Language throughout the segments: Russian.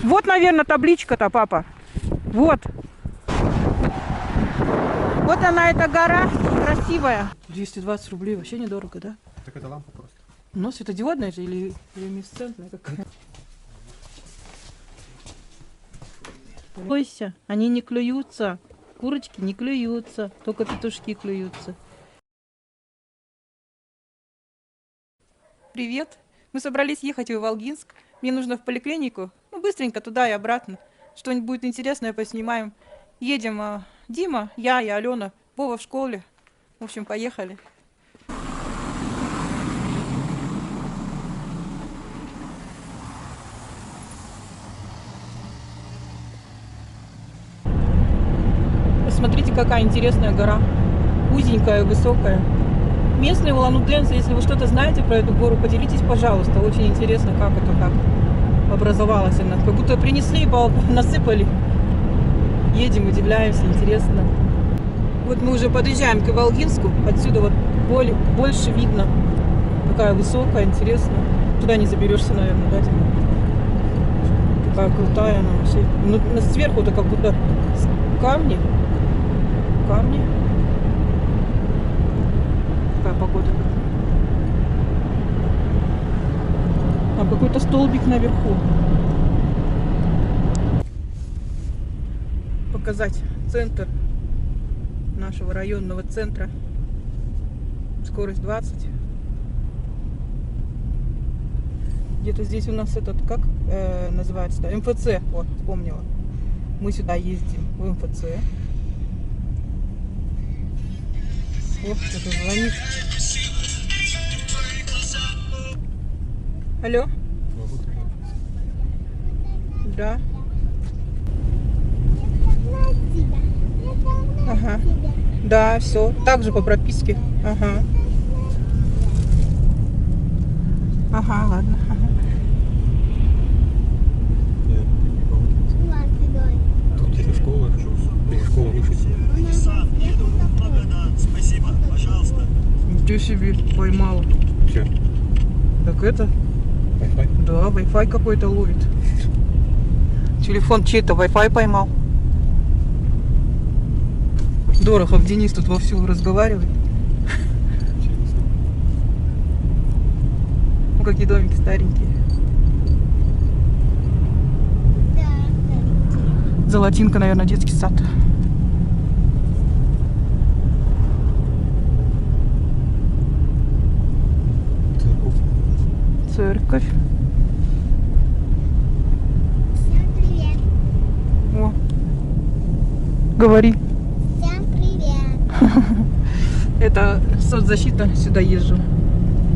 Вот, наверное, табличка-то, папа. Вот. Вот она, эта гора красивая. 220 рублей, вообще недорого, да? Так это лампа просто. Ну, светодиодная же или люминесцентная какая? Бойся, они не клюются. Курочки не клюются, только петушки клюются. Привет. Мы собрались ехать в Иволгинск. Мне нужно в поликлинику. Ну, быстренько туда и обратно. Что-нибудь будет интересное поснимаем. Едем Дима, я и Алена. Вова в школе. В общем, поехали. Посмотрите, какая интересная гора. Узенькая, высокая. Местные улан-удэнцы, если вы что-то знаете про эту гору, поделитесь, пожалуйста. Очень интересно, как это так образовалась она. Как будто принесли и насыпали. Едем, удивляемся, интересно. Вот мы уже подъезжаем к Иволгинску. Отсюда вот больше видно. Такая высокая, интересная. Туда не заберешься, наверное, да, Дима? Такая крутая она вообще. Ну, сверху-то как будто камни. Камни. Какая погода. Там какой-то столбик наверху. Показать центр нашего районного центра. Скорость 20. Где-то здесь у нас этот, как называется-то? МФЦ. Вот, вспомнила. Мы сюда ездим в МФЦ. Ох, кто-то звонит. Алло? Да. Ага. Да, все. Также по прописке. Ага. Ага, ладно. Ага. Тут где-то школа. Или школа выше. Спасибо, пожалуйста. Ничего себе, поймала. Все. Так это? Wi-Fi? Да, Wi-Fi какой-то ловит. Телефон чей-то Wi-Fi поймал. Дорохов Денис тут вовсю разговаривает. Ну, какие домики старенькие. Золотинка, наверное, детский сад. Церковь. Всем привет. О. Говори. Всем привет. Это соцзащита, сюда езжу.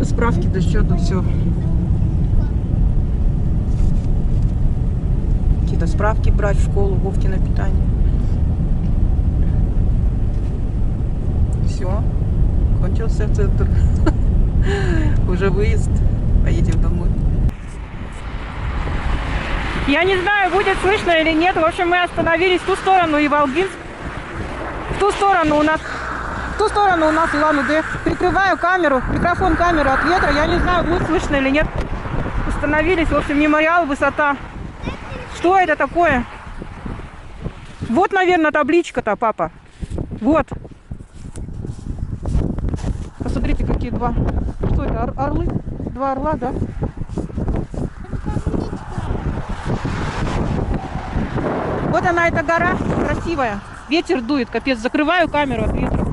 Справки до счета, все. Какие-то справки брать в школу, Вовке на питание. Все. Кончился центр. Уже выезд. Поедем домой. Я не знаю, будет слышно или нет. В общем, мы остановились в ту сторону Иволгинск. В ту сторону у нас Улан-Удэ. Прикрываю камеру, микрофон камеры от ветра. Я не знаю, будет слышно или нет. Остановились, в общем, мемориал, высота. Что это такое? Вот, наверное, табличка-то, папа. Вот. Посмотрите, какие два. Что это, орлы? Два орла, да? Вот она, эта гора красивая. Ветер дует, капец. Закрываю камеру от ветра.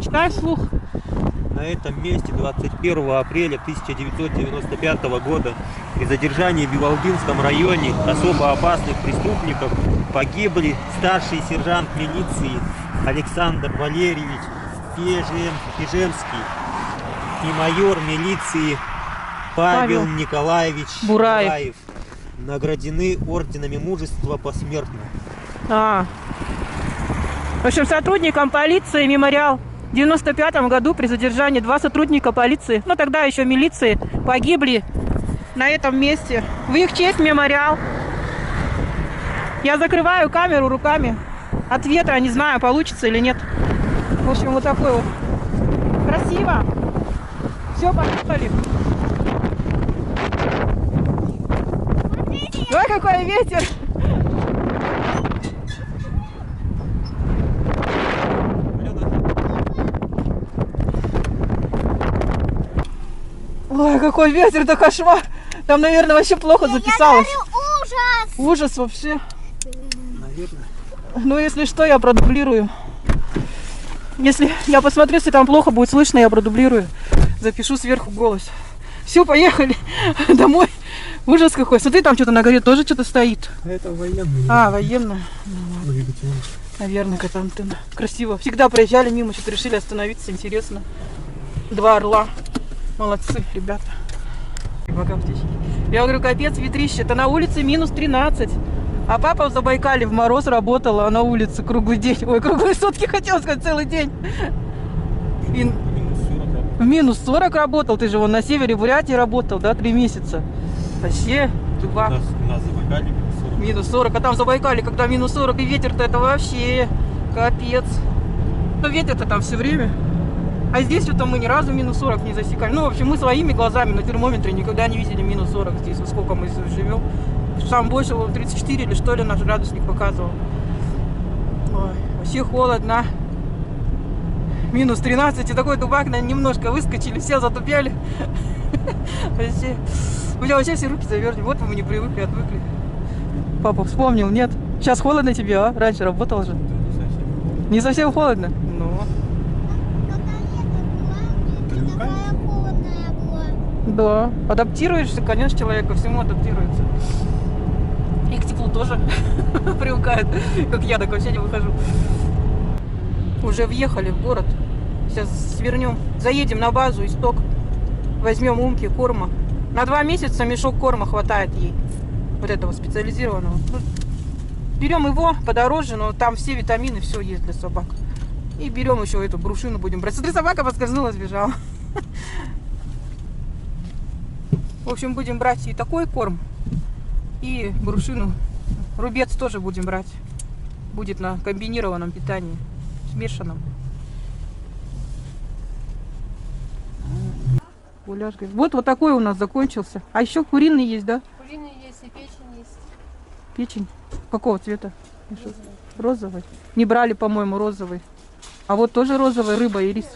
Читай вслух. На этом месте 21 апреля 1995 года при задержании в Иволгинском районе особо опасных преступников погибли старший сержант милиции Александр Валерьевич Пежемский и майор милиции Павел Николаевич Бураев. Награждены орденами мужества посмертно. В общем, сотрудникам полиции мемориал. В 1995 году при задержании 2 сотрудника полиции, ну тогда еще милиции, погибли на этом месте. В их честь мемориал. Я закрываю камеру руками от ветра, не знаю, получится или нет. В общем, вот такой вот. Красиво. Все, поехали. Смотрите, Ой, какой ветер! Ой, какой ветер-то, кошмар! Там, наверное, вообще плохо записалось. Я говорю, ужас! Ужас вообще. Наверное. Ну, если что, я продублирую. Если я посмотрю, если там плохо будет слышно, я продублирую. Запишу сверху голос. Все, поехали домой. Ужас какой. Смотри, там что-то на горе тоже что-то стоит. Это военный. А, военная. Двигатель. Наверное, какая-то антенна. Красиво. Всегда проезжали мимо, что-то решили остановиться. Интересно. 2 орла. Молодцы, ребята. Пока птички. Я говорю, капец, ветрище. Это на улице минус 13. А папа в Забайкале в мороз работал, а на улице круглый день. Ой, круглые сутки, хотел сказать, целый день. И в минус 40 работал. Ты же вон на севере Бурятии работал, да, 3 месяца. Вообще, тупо. Нас Забайкалье Минус 40, а там в Забайкале, когда минус 40 и ветер-то, это вообще капец. Но ветер-то там все время. А здесь что-то мы ни разу минус 40 не засекали. Ну, в общем, мы своими глазами на термометре никогда не видели минус 40 здесь. Вот сколько мы здесь живем. Сам больше, 34 или что ли наш градусник показывал. Ой, вообще холодно. Минус 13, и такой дубак, наверное, немножко выскочили, все затупели. Вообще. У меня вообще все руки завернут. Вот мы не привыкли, отвыкли. Папа вспомнил, нет? Сейчас холодно тебе, а? Раньше работал же. Не совсем холодно? Ну. Такая холодная была. Да. Адаптируешься, конечно, человек ко всему адаптируется. И к теплу тоже привыкает. Как я, так вообще не выхожу. Уже въехали в город. Сейчас свернем. Заедем на базу Исток. Возьмем Умки корма. На 2 месяца мешок корма хватает ей. Вот этого специализированного. Берем его подороже, но там все витамины, все есть для собак. И берем еще эту брушину, будем брать. Смотри, собака поскользнулась, сбежала. В общем, будем брать и такой корм, и брушину. Рубец тоже будем брать. Будет на комбинированном питании, смешанном. Гуляш говорит, вот такой у нас закончился. А еще куриный есть, да? Куриный есть и печень есть. Печень. Какого цвета? Розовый. Не брали, по-моему, розовый. А вот тоже розовая рыба и рис.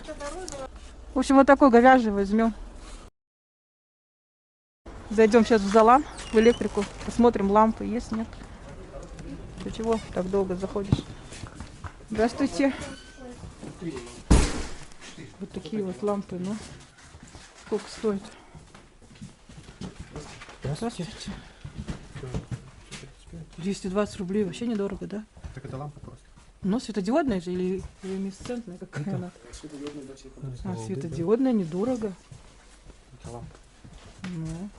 В общем, вот такой говяжий возьмем. Зайдем сейчас в Залан, в электрику. Посмотрим, лампы есть, нет. Ты чего так долго заходишь? Здравствуйте. Вот такие вот лампы, ну. Сколько стоит? Здравствуйте. 220 рублей, вообще недорого, да? Так это лампа просто. Ну, светодиодная же или люминесцентная, какая она? А, светодиодная, недорого. Это лампа. Ну.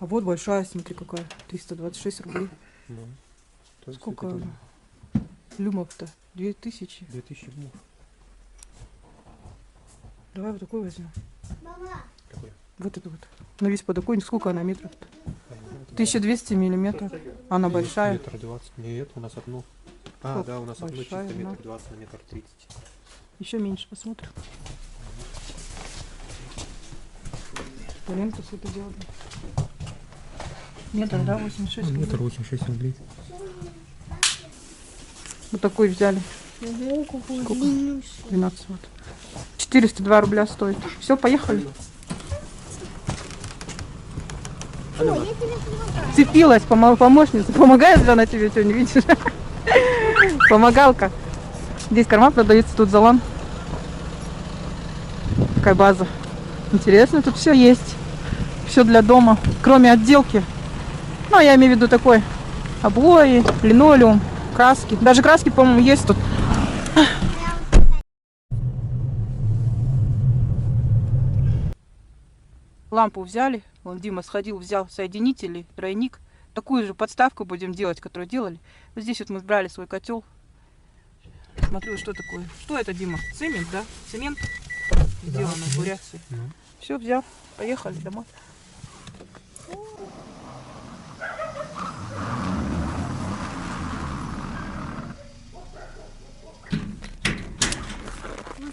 А вот большая, смотри, какая. 326 рублей. Ну, тоже Сколько светодиодная. люмов-то? 2000. 2000 люмов. Давай вот такой возьмем. Какой? Вот эту вот. На весь подоконник. Сколько она метров-то? 1200 миллиметров. Она большая. Метр 20. Нет, у нас одно. А, Сколько? да, у нас одно Большая, чисто да. метр 20 на метр 30. Еще меньше посмотрим. Ленка светодиодная. Метр, да, 86 рублей. Метр 86 рублей. Вот такой взяли. Сколько? 12 вот. 402 рубля стоит. Все, поехали. Цепилась помощница. Помогает же она тебе, что не видишь? Помогалка. Здесь корма продается, тут Залан. Такая база. Интересно, тут все есть. Все для дома, кроме отделки. Ну, я имею в виду такой обои, линолеум, краски. Даже краски, по-моему, есть тут. Лампу взяли. Вон Дима сходил, взял соединители, тройник. Такую же подставку будем делать, которую делали. Вот здесь вот мы брали свой котел. Смотрю, что такое. Что это, Дима? Цемент, да? Цемент? Сделано в Бурятии. Все, взял. Поехали домой.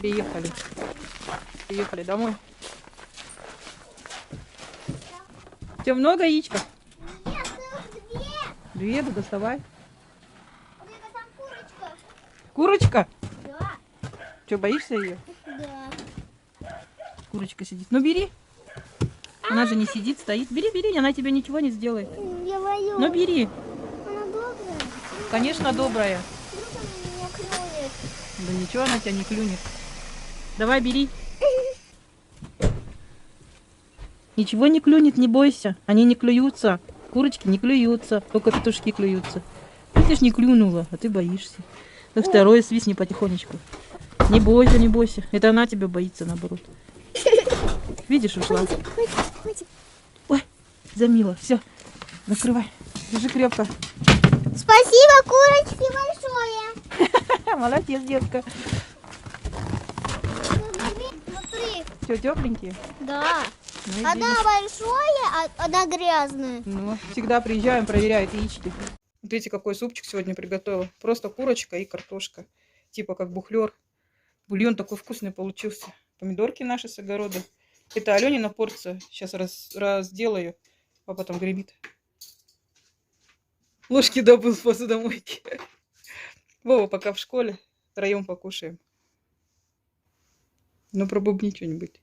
Приехали. Приехали домой. У тебя много яичков? Нет, Приеду, доставай. Где-то там курочка. Курочка? Да. Что, боишься ее? Да. Курочка сидит. Ну бери. Она же не сидит, стоит. Бери, бери, она тебе ничего не сделает. Я боюсь. Ну бери. Она добрая. Конечно, добрая. Вдруг она меня клюет. Да ничего она тебя не клюнет. Давай, бери. Ничего не клюнет, не бойся. Они не клюются. Курочки не клюются. Только петушки клюются. Видишь, не клюнула, а ты боишься. Ну, второе свистни потихонечку. Не бойся, не бойся. Это она тебя боится, наоборот. Видишь, ушла. Хватит. Ой, замила. Все, накрывай. Держи крепко. Спасибо, курочки большое. Молодец, детка. Смотри. Все, тепленькие? Да. Ну, иди. Одна большое, а одна грязная. Ну, всегда приезжаем, проверяют яички. Смотрите, какой супчик сегодня приготовила. Просто курочка и картошка. Типа как бухлер. Бульон такой вкусный получился. Помидорки наши с огорода. Это Аленина порция. Сейчас разделаю, а потом гремит. Ложки добыл в посудомойке. Вова пока в школе. Втроем покушаем. Ну, пробубни что-нибудь.